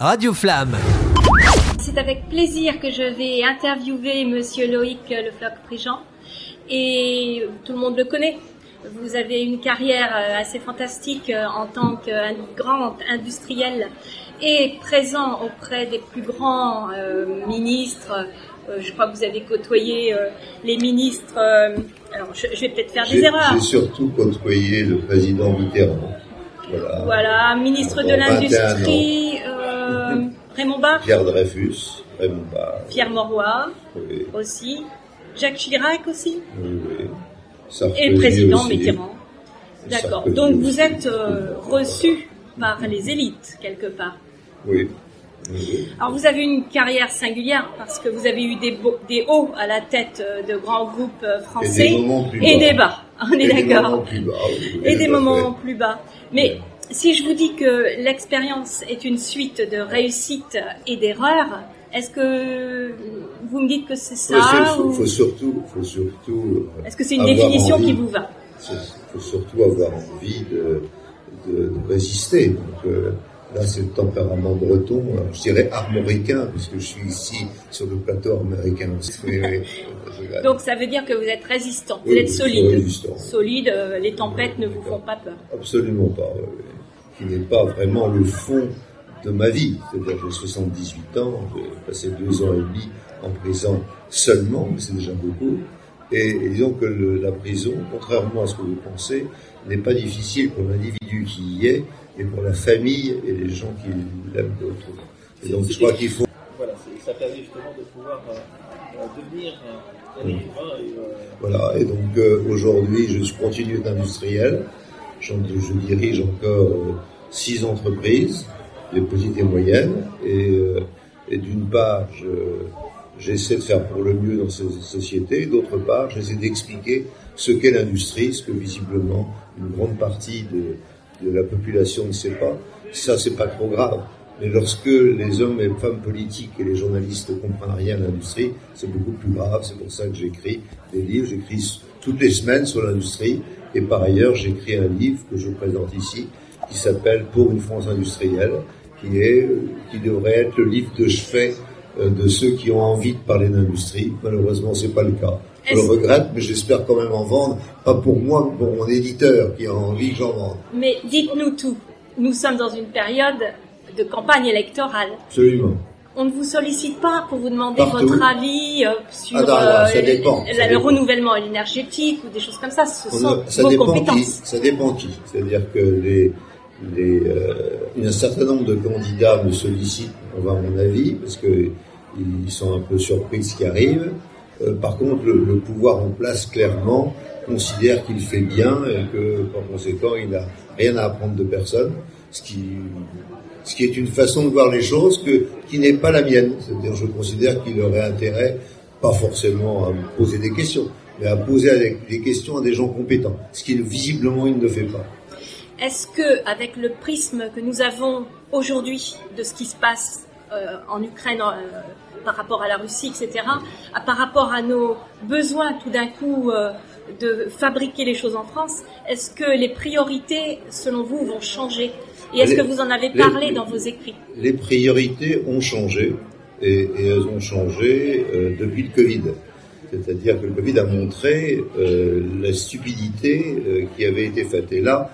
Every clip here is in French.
Radio Flamme. C'est avec plaisir que je vais interviewer Monsieur Loïc Le Floch-Prigent. Et tout le monde le connaît. Vous avez une carrière assez fantastique en tant que grand industriel et présent auprès des plus grands ministres. Je crois que vous avez côtoyé les ministres. Alors, je vais peut-être faire des erreurs. J'ai surtout côtoyé le président Mitterrand. Voilà, ministre de l'Industrie, Raymond Barre. Pierre Dreyfus, Raymond Barre. Pierre Mauroy, oui. Aussi. Jacques Chirac aussi. Oui, oui. Sarkozy et le président aussi. Mitterrand. D'accord. Sarkozy Donc aussi. vous êtes reçu par les élites quelque part. Oui. Oui. Alors vous avez une carrière singulière parce que vous avez eu des hauts à la tête de grands groupes français Et des moments plus bas. et des bas. On est Et d'accord. des moments plus bas. Oui, Et des tout à moments fait. plus bas. Mais si je vous dis que l'expérience est une suite de réussites et d'erreurs, est-ce que vous me dites que c'est ça ou... Faut surtout. Est-ce que c'est une avoir définition envie. qui vous va? Il faut surtout avoir envie de résister. Donc là, c'est le tempérament breton, alors, je dirais armoricain, puisque je suis ici sur le plateau armoricain aussi. Donc ça veut dire que vous êtes résistant, vous Oui, êtes oui, solide. résistant. Solide, les tempêtes ne vous font pas peur. Absolument pas. Qui n'est pas vraiment le fond de ma vie. C'est-à-dire que j'ai 78 ans, j'ai passé 2 ans et demi en prison seulement, mais c'est déjà beaucoup. Et disons que la prison, contrairement à ce que vous pensez, n'est pas difficile pour l'individu qui y est, et pour la famille et les gens qui l'aiment autour. Et donc je crois qu'il faut... Voilà, ça permet justement de pouvoir devenir un écrivain. Voilà, et donc aujourd'hui je continue d'être industriel, je dirige encore 6 entreprises, les petites et moyennes, et d'une part j'essaie de faire pour le mieux dans ces sociétés, et d'autre part j'essaie d'expliquer ce qu'est l'industrie, ce que visiblement une grande partie de la population ne sait pas. Ça, c'est pas trop grave. Mais lorsque les hommes et femmes politiques et les journalistes ne comprennent rien à l'industrie, c'est beaucoup plus grave. C'est pour ça que j'écris des livres. J'écris toutes les semaines sur l'industrie. Et par ailleurs, j'écris un livre que je présente ici, qui s'appelle Pour une France industrielle, qui devrait être le livre de chevet de ceux qui ont envie de parler d'industrie. Malheureusement, c'est pas le cas. Je le regrette, mais j'espère quand même en vendre, pas pour moi, mais pour mon éditeur qui a envie que j'en vende. Mais dites-nous tout. Nous sommes dans une période de campagne électorale. Absolument. On ne vous sollicite pas pour vous demander Partout. votre avis sur Ça dépend. le renouvellement énergétique ou des choses comme ça. Ce sont Ça vos dépend compétences. Ça dépend qui. C'est-à-dire que un certain nombre de candidats me sollicitent pour avoir mon avis, parce qu'ils sont un peu surpris de ce qui arrive. Par contre, le pouvoir en place clairement considère qu'il fait bien et que, par conséquent, il n'a rien à apprendre de personne, ce qui est une façon de voir les choses qui n'est pas la mienne. C'est-à-dire, je considère qu'il aurait intérêt, pas forcément à me poser des questions, mais à poser des questions à des gens compétents, ce qui visiblement il ne fait pas. Est-ce que, avec le prisme que nous avons aujourd'hui de ce qui se passe en Ukraine, par rapport à la Russie, etc., par rapport à nos besoins tout d'un coup de fabriquer les choses en France, est-ce que les priorités, selon vous, vont changer? Et est-ce que vous en avez parlé dans vos écrits? Les priorités ont changé, et elles ont changé depuis le Covid. C'est-à-dire que le Covid a montré la stupidité qui avait été faite. Et là,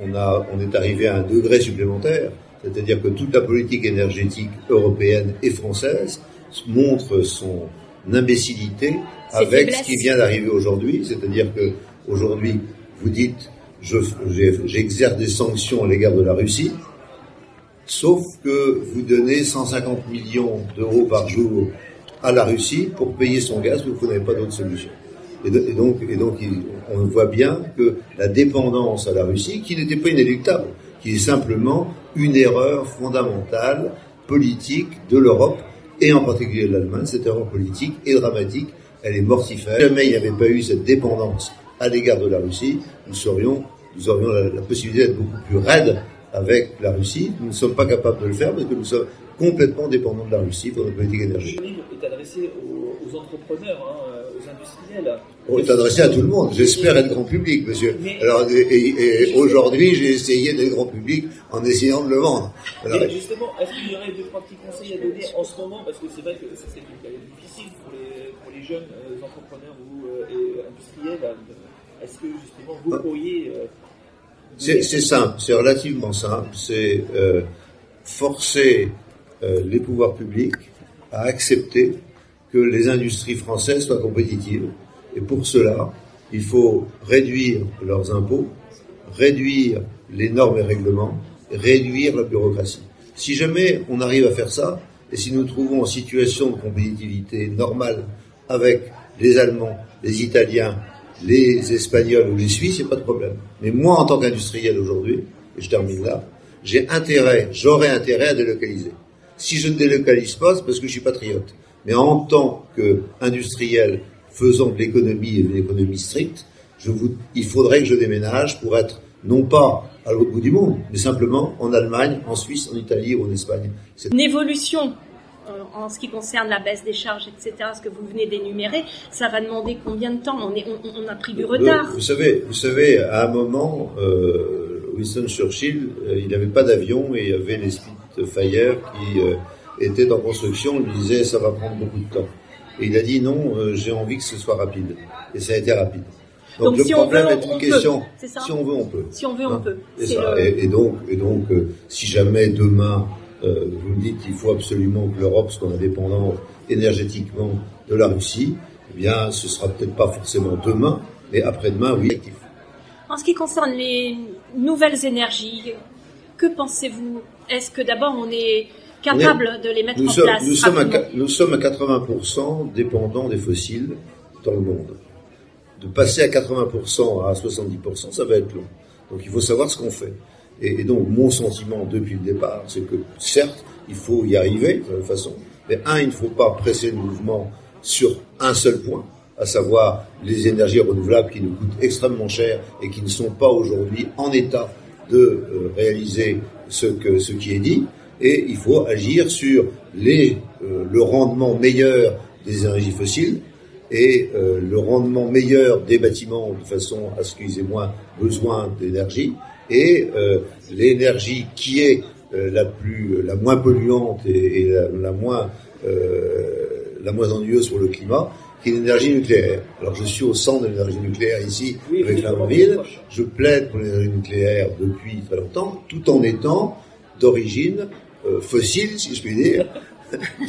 on est arrivé à un degré supplémentaire, c'est-à-dire que toute la politique énergétique européenne et française montre son imbécilité avec ce qui vient d'arriver aujourd'hui. C'est-à-dire que aujourd'hui, vous dites, j'exerce des sanctions à l'égard de la Russie, sauf que vous donnez 150 millions d'euros par jour à la Russie pour payer son gaz, vous n'avez pas d'autre solution. Et donc, on voit bien que la dépendance à la Russie, qui n'était pas inéluctable, qui est simplement une erreur fondamentale politique de l'Europe, et en particulier de l'Allemagne. Cette erreur politique est dramatique, elle est mortifère. Si jamais il n'y avait pas eu cette dépendance à l'égard de la Russie, nous aurions la possibilité d'être beaucoup plus raides avec la Russie. Nous ne sommes pas capables de le faire parce que nous sommes complètement dépendants de la Russie pour notre politique énergétique. est adressé aux entrepreneurs, aux industriels. On est adressé à tout le monde. J'espère être grand public, monsieur. Alors, et aujourd'hui, j'ai essayé d'être grand public en essayant de le vendre. Alors, mais justement, est-ce qu'il y aurait 2-3 petits conseils à donner en ce moment, parce que c'est vrai que c'est une période difficile pour les jeunes entrepreneurs et industriels. Est-ce que justement vous pourriez... c'est simple, c'est relativement simple. C'est forcer les pouvoirs publics à accepter que les industries françaises soient compétitives. Et pour cela, il faut réduire leurs impôts, réduire les normes et règlements, réduire la bureaucratie. Si jamais on arrive à faire ça, et si nous trouvons en situation de compétitivité normale avec les Allemands, les Italiens, les Espagnols ou les Suisses, il n'y a pas de problème. Mais moi, en tant qu'industriel aujourd'hui, et je termine là, j'aurais intérêt à délocaliser. Si je ne délocalise pas, c'est parce que je suis patriote. Mais en tant qu'industriel faisant de l'économie et de l'économie stricte, il faudrait que je déménage pour être non pas à l'autre bout du monde, mais simplement en Allemagne, en Suisse, en Italie ou en Espagne. C'est une évolution en ce qui concerne la baisse des charges, etc., ce que vous venez d'énumérer, ça va demander combien de temps? On a pris du retard. Vous savez, à un moment, Winston Churchill, il n'avait pas d'avion et il y avait les Spitfire qui étaient en construction. On lui disait ça va prendre beaucoup de temps. Et il a dit non, j'ai envie que ce soit rapide. Et ça a été rapide. Donc le problème est une question. Si on veut, on peut. Si on veut, on peut. C'est ça. Et donc, si jamais demain vous me dites qu'il faut absolument que l'Europe soit indépendante énergétiquement de la Russie, eh bien, ce sera peut-être pas forcément demain, mais après-demain, oui. En ce qui concerne les nouvelles énergies, que pensez-vous? Est-ce que d'abord on est capable de les mettre en place? Nous sommes à 80% dépendants des fossiles dans le monde. De passer à 80% à 70%, ça va être long. Donc il faut savoir ce qu'on fait. Et donc mon sentiment depuis le départ, c'est que certes, il faut y arriver de toute façon, mais il ne faut pas presser le mouvement sur un seul point, à savoir les énergies renouvelables qui nous coûtent extrêmement cher et qui ne sont pas aujourd'hui en état de réaliser ce qui est dit. Et il faut agir sur le rendement meilleur des énergies fossiles et le rendement meilleur des bâtiments de façon à ce qu'ils aient moins besoin d'énergie et l'énergie qui est la moins polluante et la moins ennuyeuse pour le climat, qui est l'énergie nucléaire. Alors je suis au centre de l'énergie nucléaire ici, avec Flamanville. Je plaide pour l'énergie nucléaire depuis très longtemps, tout en étant d'origine fossile, si je puis dire,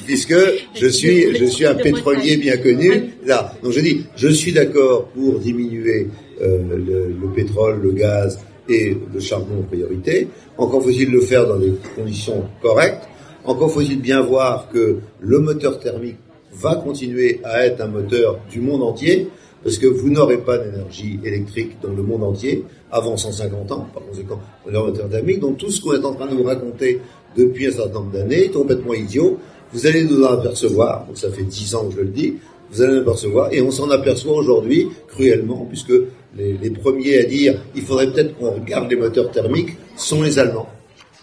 puisque je suis un pétrolier bien connu. Là, donc je suis d'accord pour diminuer le pétrole, le gaz et le charbon en priorité. Encore faut-il le faire dans des conditions correctes. Encore faut-il bien voir que le moteur thermique va continuer à être un moteur du monde entier, parce que vous n'aurez pas d'énergie électrique dans le monde entier avant 150 ans, par conséquent, le moteur thermique. Donc tout ce qu'on est en train de vous raconter depuis un certain nombre d'années est complètement idiot. Vous allez nous en apercevoir, donc ça fait 10 ans que je le dis, vous allez nous apercevoir, et on s'en aperçoit aujourd'hui cruellement, puisque les premiers à dire il faudrait peut-être qu'on regarde les moteurs thermiques sont les Allemands.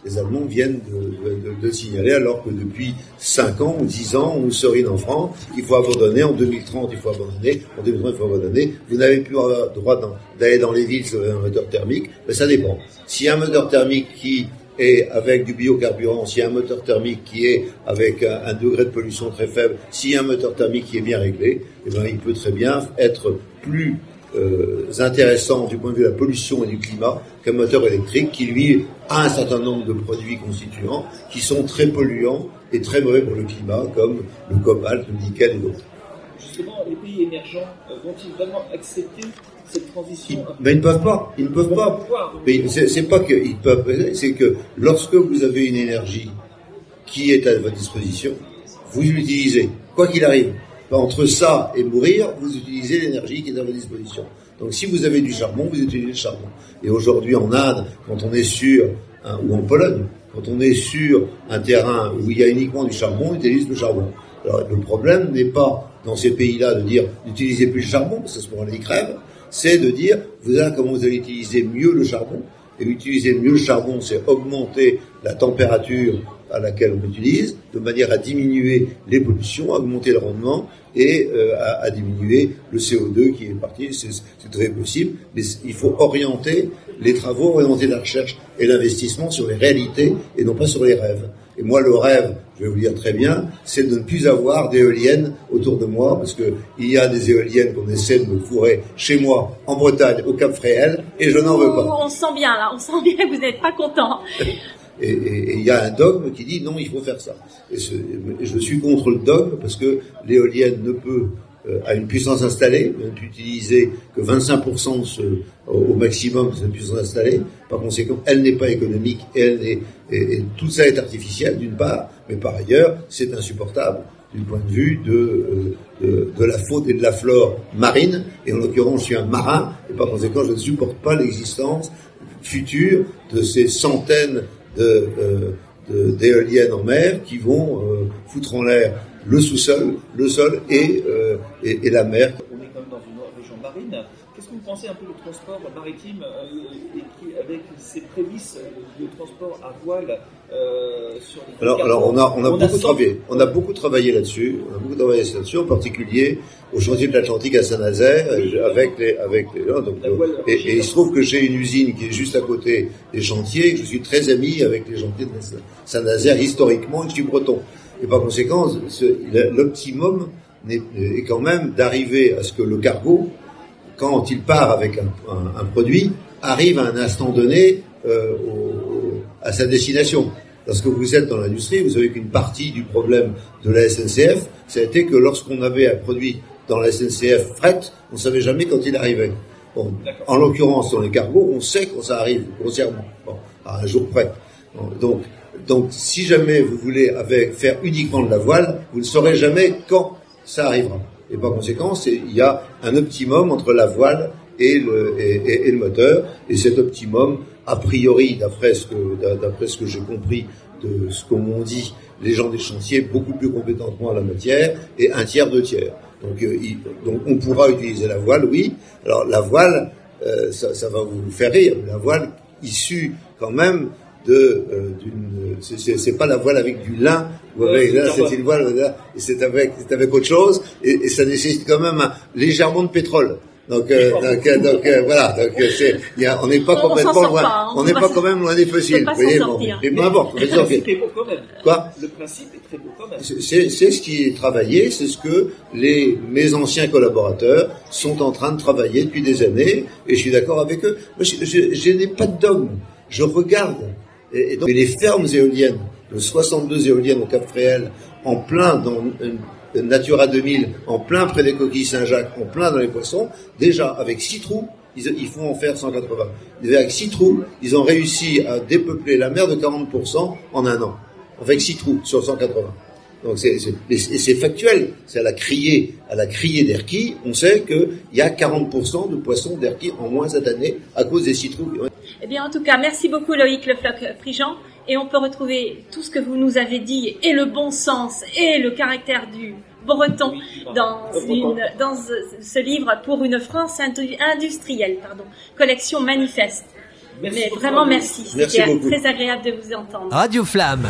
Les Allemands viennent de signaler, alors que depuis 5 ans ou 10 ans, on serine en France, il faut abandonner, en 2030 il faut abandonner, en 2030 il faut abandonner, vous n'avez plus le droit d'aller dans les villes sur un moteur thermique, mais ça dépend. S'il y a un moteur thermique qui est avec du biocarburant, s'il y a un moteur thermique qui est avec un degré de pollution très faible, s'il y a un moteur thermique qui est bien réglé, eh bien il peut très bien être plus intéressant du point de vue de la pollution et du climat qu'un moteur électrique qui, lui, a un certain nombre de produits constituants qui sont très polluants et très mauvais pour le climat, comme le cobalt, le nickel et d'autres. Justement, les pays émergents vont-ils vraiment accepter cette transition? Mais ils ne peuvent pas. Ils ne peuvent pas. Mais c'est pas qu'ils peuvent, c'est que lorsque vous avez une énergie qui est à votre disposition, vous l'utilisez, quoi qu'il arrive. Entre ça et mourir, vous utilisez l'énergie qui est à votre disposition. Donc si vous avez du charbon, vous utilisez le charbon. Et aujourd'hui en Inde, quand on est sur, ou en Pologne, quand on est sur un terrain où il y a uniquement du charbon, on utilise le charbon. Alors le problème n'est pas dans ces pays-là de dire n'utilisez plus le charbon, parce que ce moment-là ils crèvent, c'est de dire voilà comment vous allez utiliser mieux le charbon. Et utiliser mieux le charbon, c'est augmenter la température à laquelle on utilise, de manière à diminuer les pollutions, à augmenter le rendement et à diminuer le CO2 qui est parti. C'est très possible, mais il faut orienter les travaux, orienter la recherche et l'investissement sur les réalités et non pas sur les rêves. Et moi, le rêve, je vais vous le dire très bien, c'est de ne plus avoir d'éoliennes autour de moi, parce que il y a des éoliennes qu'on essaie de me fourrer chez moi, en Bretagne, au Cap Fréhel, et je n'en veux pas. On sent bien, là, on sent bien que vous n'êtes pas content. Et il y a un dogme qui dit non, il faut faire ça. Et je suis contre le dogme, parce que l'éolienne ne peut, à une puissance installée, ne peut utiliser que 25% au maximum de cette puissance installée. Par conséquent, elle n'est pas économique et tout ça est artificiel d'une part, mais par ailleurs, c'est insupportable du point de vue de la faune et de la flore marine. Et en l'occurrence, je suis un marin et par conséquent, je ne supporte pas l'existence future de ces centaines d'éoliennes en mer qui vont foutre en l'air le sous-sol, le sol et la mer. On est quand même dans une région marine. Qu'est-ce que vous pensez un peu du transport maritime avec ces prémices de transport à voile sur les Alors on a beaucoup travaillé là-dessus. On a beaucoup travaillé là-dessus, en particulier au chantier de l'Atlantique à Saint-Nazaire, avec les et il se trouve que j'ai une usine qui est juste à côté des chantiers. Je suis très ami avec les chantiers de Saint-Nazaire historiquement, et je suis breton. Et par conséquent, l'optimum est quand même d'arriver à ce que le cargo, quand il part avec un produit, arrive à un instant donné à sa destination. Lorsque vous êtes dans l'industrie, vous savez qu'une partie du problème de la SNCF, ça a été que lorsqu'on avait un produit dans la SNCF fret, on ne savait jamais quand il arrivait. Bon, en l'occurrence, dans les cargos, on sait quand ça arrive, grossièrement, à un jour près. Donc, si jamais vous voulez faire uniquement de la voile, vous ne saurez jamais quand ça arrivera. Et par conséquent, il y a un optimum entre la voile et le moteur. Et cet optimum, a priori, d'après ce que j'ai compris de ce qu'on m'ont dit les gens des chantiers, beaucoup plus compétents que moi en la matière, et 1/3, 2/3. Donc on pourra utiliser la voile, oui. Alors la voile, ça va vous faire rire, mais la voile issue quand même c'est pas la voile avec du lin ou avec c'est une voile, c'est avec autre chose, et ça nécessite quand même légèrement de pétrole. Donc voilà, on n'est pas complètement loin, on n'est pas quand même loin des fossiles. Vous voyez, mais peu importe. Le principe est beau quand même. Quoi? Le principe est très beau quand même. C'est ce qui est travaillé, c'est ce que mes anciens collaborateurs sont en train de travailler depuis des années, et je suis d'accord avec eux. Moi, je n'ai pas de dogme. Je regarde. Et donc, les fermes éoliennes, de 62 éoliennes au Cap Fréhel, en plein dans Natura 2000, en plein près des coquilles Saint-Jacques, en plein dans les poissons, déjà, avec 6 trous, ils font en faire 180. Avec 6 trous, ils ont réussi à dépeupler la mer de 40% en un an. Avec 6 trous sur 180. Donc c'est factuel. C'est à la criée d'Erquy, on sait qu'il y a 40% de poissons d'Erquy en moins cette année à cause des 6 trous. Eh bien, en tout cas, merci beaucoup Loïc Le Floch-Prigent. Et on peut retrouver tout ce que vous nous avez dit, et le bon sens, et le caractère du breton dans ce livre pour une France industrielle, collection Manifeste. Mais vraiment merci. C'était très agréable de vous entendre. Radio Flamme.